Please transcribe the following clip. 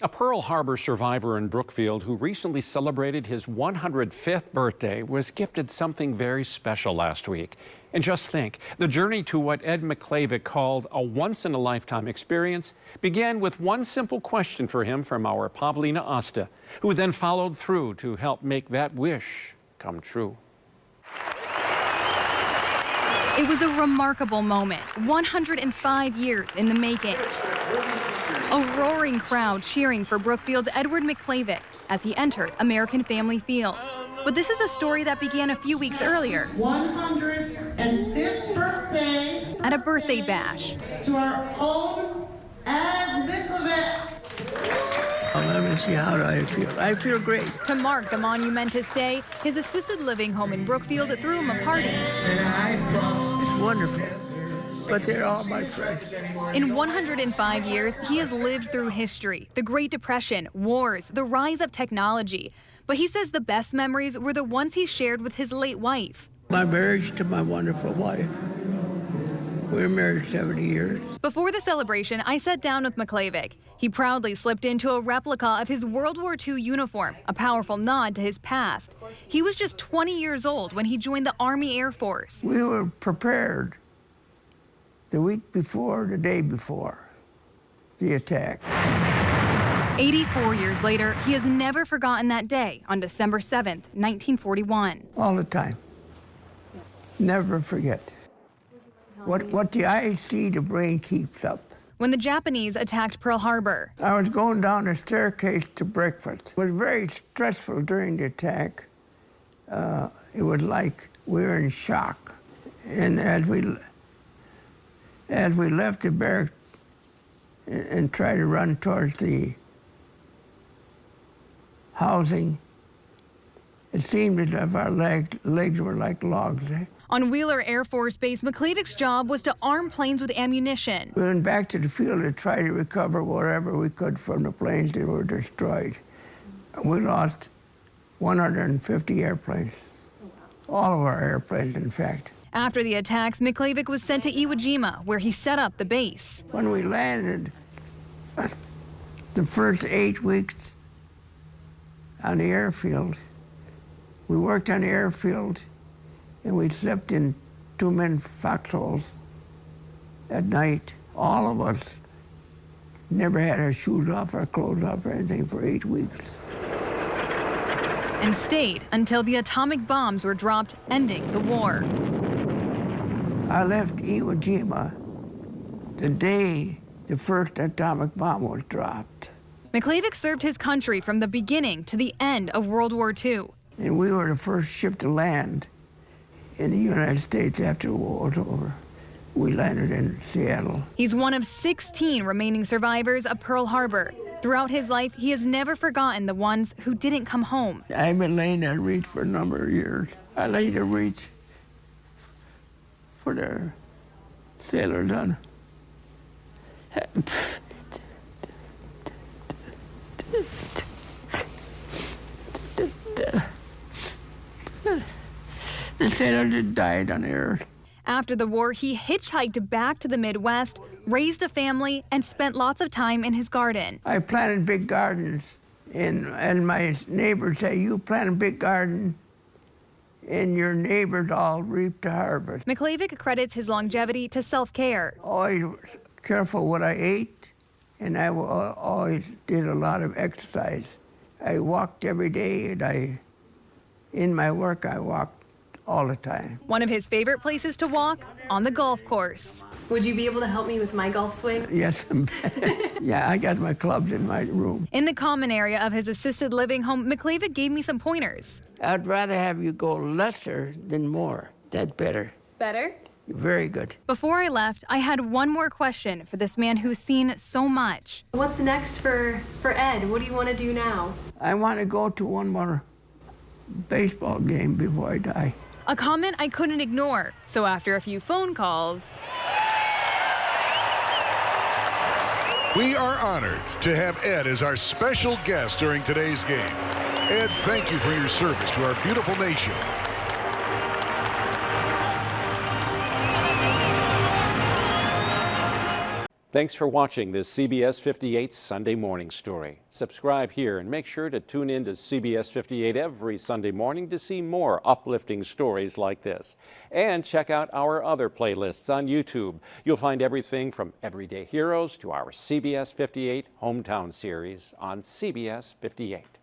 A Pearl Harbor survivor in Brookfield who recently celebrated his 105th birthday was gifted something very special last week. And just think, the journey to what Ed Miklavcic called a once-in-a-lifetime experience began with one simple question for him from our Pavlina Asta, who then followed through to help make that wish come true. It was a remarkable moment, 105 years in the making. A roaring crowd cheering for Brookfield's Edward Miklavcic as he entered American Family Field. But this is a story that began a few weeks earlier. 105th birthday. At a birthday bash. To our own Ed Miklavcic. Let me see, how do I feel? I feel great. To mark the monumentous day, his assisted living home in Brookfield threw him a party. It's wonderful. But they're all my friends. In 105 years, he has lived through history, the Great Depression, wars, the rise of technology. But he says the best memories were the ones he shared with his late wife. My marriage to my wonderful wife. We were married 70 years. Before the celebration, I sat down with Miklavcic. He proudly slipped into a replica of his World War II uniform, a powerful nod to his past. He was just 20 years old when he joined the Army Air Force. We were prepared the week before, the day before the attack. 84 years later, he has never forgotten that day on December 7th, 1941. All the time. Never forget. What the eye see, the brain keeps up. When the Japanese attacked Pearl Harbor. I was going down the staircase to breakfast. It was very stressful during the attack. It was like we were in shock. And as we left the barracks and tried to run towards the housing, it seemed as if our legs were like logs. On Wheeler Air Force Base, Miklavcic's job was to arm planes with ammunition. We went back to the field to try to recover whatever we could from the planes that were destroyed. We lost 150 airplanes. All of our airplanes, in fact. After the attacks, Miklavcic was sent to Iwo Jima, where he set up the base. When we landed, the first 8 weeks on the airfield, we worked on the airfield, and we slept in two-man foxholes at night. All of us never had our shoes off, our clothes off, or anything for 8 weeks. And stayed until the atomic bombs were dropped, ending the war. I left Iwo Jima the day the first atomic bomb was dropped. Miklavcic served his country from the beginning to the end of World War II. And we were the first ship to land in the United States after the war was over. We landed in Seattle. He's one of 16 remaining survivors of Pearl Harbor. Throughout his life, he has never forgotten the ones who didn't come home. I've been laying that reach for a number of years. I laid a reach for the sailors on. The sailors that died on the earth. After the war, he hitchhiked back to the Midwest, raised a family, and spent lots of time in his garden. I planted big gardens, and my neighbors say, you plant a big garden, and your neighbors all reap the harvest. Miklavcic credits his longevity to self-care. Always careful what I ate, and I always did a lot of exercise. I walked every day, and in my work, I walked all the time. One of his favorite places to walk, on the golf course. Would you be able to help me with my golf swing? Yes, yeah, I got my clubs in my room. In the common area of his assisted living home, Miklavcic gave me some pointers. I'd rather have you go lesser than more. That's better. Better? Very good. Before I left, I had one more question for this man who's seen so much. What's next for Ed? What do you want to do now? I want to go to one more baseball game before I die. A comment I couldn't ignore, so after a few phone calls... We are honored to have Ed as our special guest during today's game. Ed, thank you for your service to our beautiful nation. Thanks for watching this CBS 58 Sunday Morning Story. Subscribe here and make sure to tune in to CBS 58 every Sunday morning to see more uplifting stories like this. And check out our other playlists on YouTube. You'll find everything from Everyday Heroes to our CBS 58 Hometown series on CBS 58.